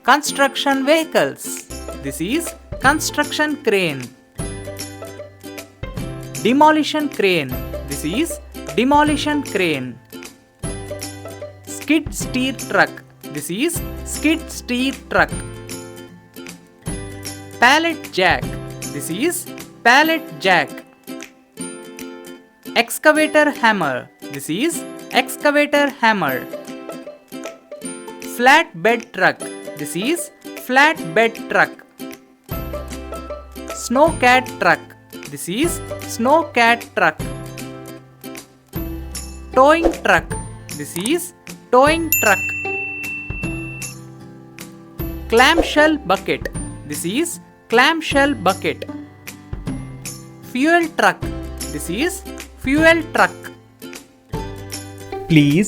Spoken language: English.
Construction vehicles. This is construction crane. Demolition crane. This is demolition crane. Skid steer truck. This is skid steer truck. Pallet jack. This is pallet jack. Excavator hammer. This is excavator hammer. Flatbed truck. This is flatbed truck. Snowcat truck. This is snowcat truck. Towing truck. This is towing truck. Clamshell bucket. This is clamshell bucket. Fuel truck. This is fuel truck. Please